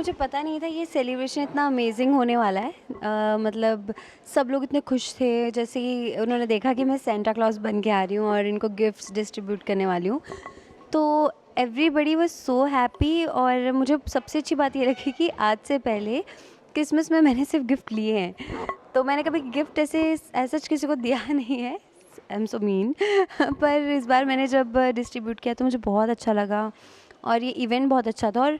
मुझे पता नहीं था ये सेलिब्रेशन इतना अमेजिंग होने वाला है। मतलब सब लोग इतने खुश थे, जैसे ही उन्होंने देखा कि मैं सेंटा क्लॉज बन के आ रही हूँ और इनको गिफ्ट्स डिस्ट्रीब्यूट करने वाली हूँ, तो एवरीबडी वाज सो हैप्पी। और मुझे सबसे अच्छी बात ये लगी कि आज से पहले क्रिसमस में मैंने सिर्फ गिफ्ट लिए हैं, तो मैंने कभी गिफ्ट ऐसा किसी को दिया नहीं है। आई एम सो मीन पर इस बार मैंने जब डिस्ट्रीब्यूट किया तो मुझे बहुत अच्छा लगा और ये इवेंट बहुत अच्छा था। और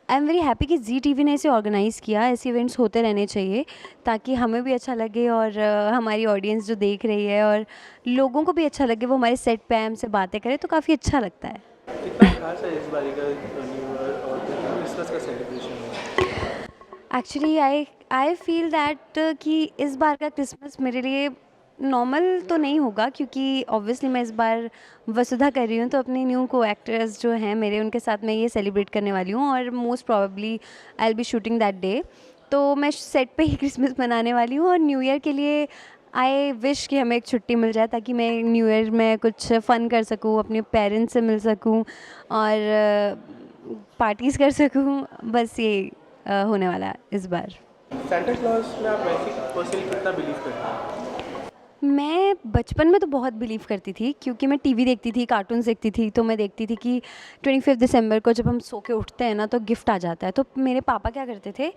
आई एम वेरी हैप्पी कि जी टीवी ने इसे ऑर्गेनाइज़ किया। ऐसे इवेंट्स होते रहने चाहिए ताकि हमें भी अच्छा लगे और हमारी ऑडियंस जो देख रही है और लोगों को भी अच्छा लगे, वो हमारे सेट पे हमसे बातें करें, तो काफ़ी अच्छा लगता है। कितना खास है इस बारी का न्यू ईयर और क्रिसमस का सेलिब्रेशन है? Actually I I feel that कि इस बार का क्रिसमस मेरे लिए नॉर्मल तो नहीं होगा, क्योंकि ऑब्वियसली मैं इस बार वसुधा कर रही हूँ, तो अपने न्यू को एक्टर्स जो हैं मेरे, उनके साथ मैं ये सेलिब्रेट करने वाली हूँ और most probably I will be shooting that day. तो मैं सेट पे ही क्रिसमस मनाने वाली हूँ और न्यू ईयर के लिए आई विश कि हमें एक छुट्टी मिल जाए ताकि मैं न्यू ईयर में कुछ फ़न कर सकूँ, अपने पेरेंट्स से मिल सकूँ और पार्टीज़ कर सकूँ। बस ये होने वाला है इस बार। सेंटा क्लॉज में आप वैसे पर्सनली कितना बिलीव करते हैं? मैं बचपन में तो बहुत बिलीव करती थी, क्योंकि मैं टीवी देखती थी, कार्टून्स देखती थी, तो मैं देखती थी कि 25 दिसंबर को जब हम सो के उठते हैं ना तो गिफ्ट आ जाता है। तो मेरे पापा क्या करते थे,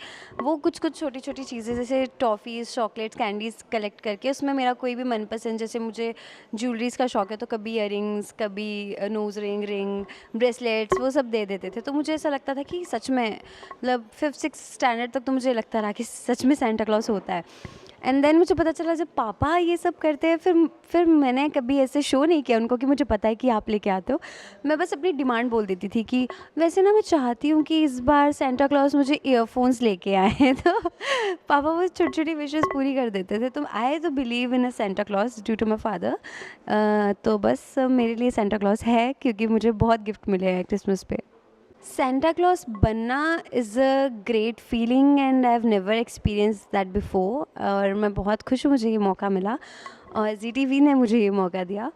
वो कुछ कुछ छोटी छोटी चीज़ें जैसे टॉफ़ीज़, चॉकलेट्स, कैंडीज़ कलेक्ट करके उसमें मेरा कोई भी मनपसंद, जैसे मुझे ज्वेलरीज़ का शौक है तो कभी ईयरिंग्स, कभी नोज़ रिंग, ब्रेसलेट्स, वो सब दे देते थे। तो मुझे ऐसा लगता था कि सच में, मतलब 5th-6th स्टैंडर्ड तक तो मुझे लगता रहा कि सच में सेंटा क्लॉज होता है। एंड देन मुझे पता चला जब पापा ये सब करते हैं, फिर मैंने कभी ऐसे शो नहीं किया उनको कि मुझे पता है कि आप लेके आते हो। मैं बस अपनी डिमांड बोल देती थी कि वैसे ना मैं चाहती हूँ कि इस बार सेंटा क्लॉज मुझे ईयरफोन्स लेके आए हैं तो पापा वो छोटी छोटी विशेस पूरी कर देते थे। तो आई तो believe in a Santa Claus due to my father. तो बस मेरे लिए सेंटा क्लॉज है क्योंकि मुझे बहुत गिफ्ट मिले हैं क्रिसमस पे। सेंटा क्लॉज बनना is a great feeling and I have never experience that before, और मैं बहुत खुश हूँ मुझे ये मौका मिला और जी टी वी ने मुझे ये मौका दिया।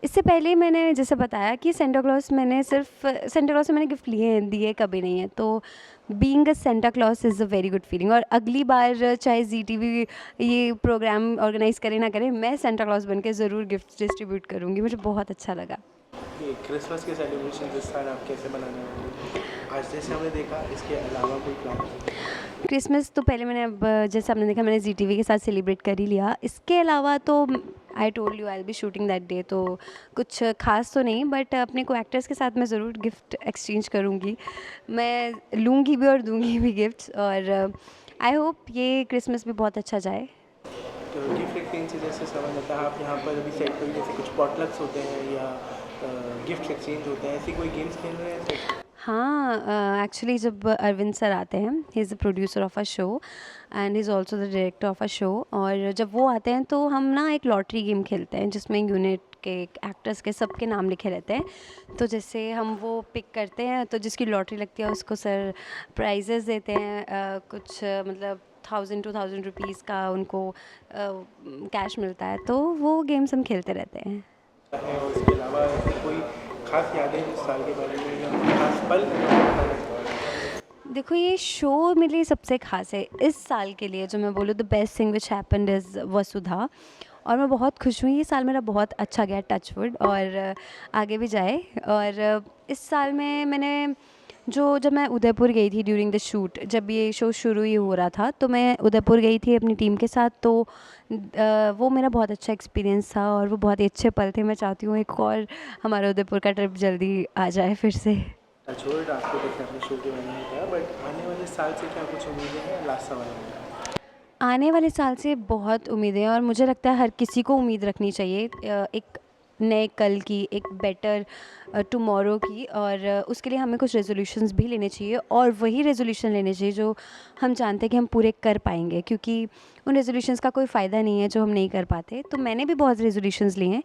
इससे पहले मैंने जैसे बताया कि सेंटा क्लॉज मैंने सिर्फ सेंटा क्लॉज से मैंने गिफ्ट लिए हैं, दिए कभी नहीं है। तो being a Santa clause is a very good feeling. और अगली बार चाहे जी टी वी ये प्रोग्राम ऑर्गेनाइज़ करे ना करे, मैं सेंटा क्लॉज बन के ज़रूर गिफ्ट डिस्ट्रीब्यूट करूँगी। मुझे बहुत अच्छा लगा। ये क्रिसमस के सेलिब्रेशन इस साल आप कैसे मनाने वाले हैं? आज जैसे हमने देखा, इसके अलावा कोई प्लान? क्रिसमस तो पहले मैंने, अब जैसे आपने देखा, मैंने जी टी वी के साथ सेलिब्रेट कर ही लिया। इसके अलावा तो I told you I will be shooting that day, तो कुछ खास तो नहीं, बट अपने को एक्टर्स के साथ मैं ज़रूर गिफ्ट एक्सचेंज करूँगी। मैं लूँगी भी और दूँगी भी गिफ्ट्स, और आई होप ये क्रिसमस भी बहुत अच्छा जाए। तो गिफ्ट एक्सचेंज से जैसे समझ आता है, आप यहाँ पर अभी सेट पर जैसे कुछ पॉटलक्स होते हैं या गिफ्ट एक्सचेंज होते हैं, ऐसे कोई गेम्स खेल रहे हैं सेट? हाँ, एक्चुअली जब अरविंद सर आते हैं, he is the producer of a show and he is also the director of a show, और जब वो आते हैं तो हम ना एक लॉटरी गेम खेलते हैं जिसमें यूनिट के एक्टर्स के सबके नाम लिखे रहते हैं। तो जैसे हम वो पिक करते हैं, तो जिसकी लॉटरी लगती है उसको सर प्राइजेस देते हैं, कुछ मतलब 1000-2000 रुपीज़ का उनको कैश मिलता है। तो वो गेम्स हम खेलते रहते हैं। है और इसके अलावा ऐसी कोई खास यादें इस साल के बारे में या कोई खास पल है? देखो, ये शो मेरे लिए सबसे ख़ास है इस साल के लिए। जो मैं बोलूँ, the best thing which happened is Vasudha, और मैं बहुत खुश हूँ। ये साल मेरा बहुत अच्छा गया, टचवुड, और आगे भी जाए। और इस साल में मैंने जब मैं उदयपुर गई थी ड्यूरिंग द शूट, जब ये शो शुरू ही हो रहा था, तो मैं उदयपुर गई थी अपनी टीम के साथ। तो वो मेरा बहुत अच्छा एक्सपीरियंस था और वो बहुत ही अच्छे पल थे। मैं चाहती हूँ एक और हमारा उदयपुर का ट्रिप जल्दी आ जाए फिर से। छोड़ आपको देखिए अपने शो के बारे में बताया, बट आने वाले साल से क्या कुछ उम्मीदें हैं? लास्ट सवाल है मेरा। आने वाले साल से बहुत उम्मीदें हैं और मुझे लगता है हर किसी को उम्मीद रखनी चाहिए, एक नए कल की, एक बेटर टुमारो की। और उसके लिए हमें कुछ रेजोल्यूशंस भी लेने चाहिए, और वही रेजोल्यूशन लेने चाहिए जो हम जानते हैं कि हम पूरे कर पाएंगे, क्योंकि उन रेजोल्यूशंस का कोई फ़ायदा नहीं है जो हम नहीं कर पाते। तो मैंने भी बहुत रेजोल्यूशंस लिए हैं।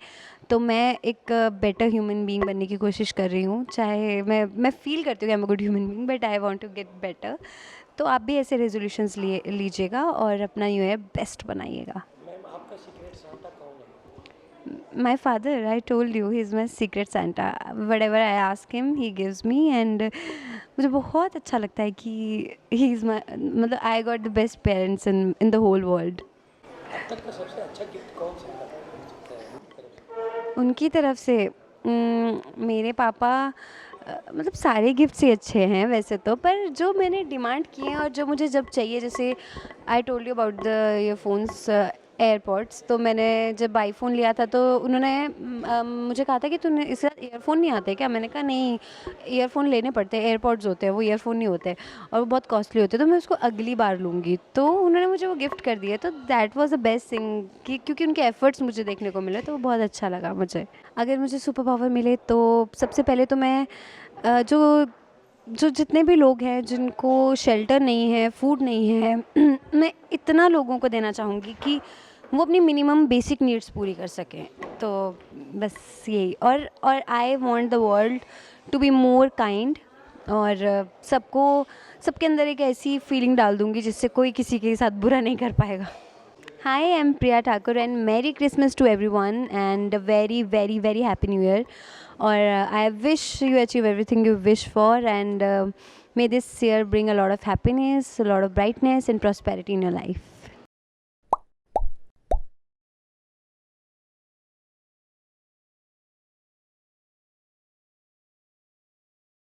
तो मैं एक बेटर ह्यूमन बीइंग बनने की कोशिश कर रही हूँ। चाहे मैं फ़ील करती हूँ कि I am a good human being, but I want to get better. तो आप भी ऐसे रेजोल्यूशंस लिए लीजिएगा और अपना न्यू ईयर बेस्ट बनाइएगा। मैम, आपका सीक्रेट सांता कौन है? My father, I told you, he's my secret Santa. Whatever I ask him, he gives me, and मुझे बहुत अच्छा लगता है कि ही इज़ माई, मतलब I got the best parents in in the whole world. अब तक का सबसे अच्छा गिफ्ट कौन सा है? उनकी तरफ से मेरे पापा मतलब सारे गिफ्ट्स ही अच्छे हैं वैसे तो, पर जो मैंने डिमांड किए हैं और जो मुझे जब चाहिए, जैसे I told you about the earphones, AirPods, तो मैंने जब आईफोन लिया था तो उन्होंने मुझे कहा था कि तूने इसके साथ ईयरफोन नहीं आते क्या? मैंने कहा नहीं, ईयरफोन लेने पड़ते हैं, एयरपॉड्स होते हैं वो, ईयरफोन नहीं होते और वो बहुत कॉस्टली होते हैं, तो मैं उसको अगली बार लूँगी। तो उन्होंने मुझे वो गिफ्ट कर दिया, तो that was the best thing कि क्योंकि उनके एफर्ट्स मुझे देखने को मिले, तो वो बहुत अच्छा लगा मुझे। अगर मुझे सुपर पावर मिले तो सबसे पहले तो मैं जो जो जितने भी लोग हैं जिनको शेल्टर नहीं है, फूड नहीं है मैं इतना लोगों को देना चाहूँगी कि वो अपनी मिनिमम बेसिक नीड्स पूरी कर सकें। तो बस यही, और I want the world to be more kind, और सबको, सबके अंदर एक ऐसी फीलिंग डाल दूँगी जिससे कोई किसी के साथ बुरा नहीं कर पाएगा। Hi, I'm Priya Thakur and Merry Christmas to everyone and a very, very, very Happy New Year. Or I wish you achieve everything you wish for, and may this year bring a lot of happiness, a lot of brightness and prosperity in your life.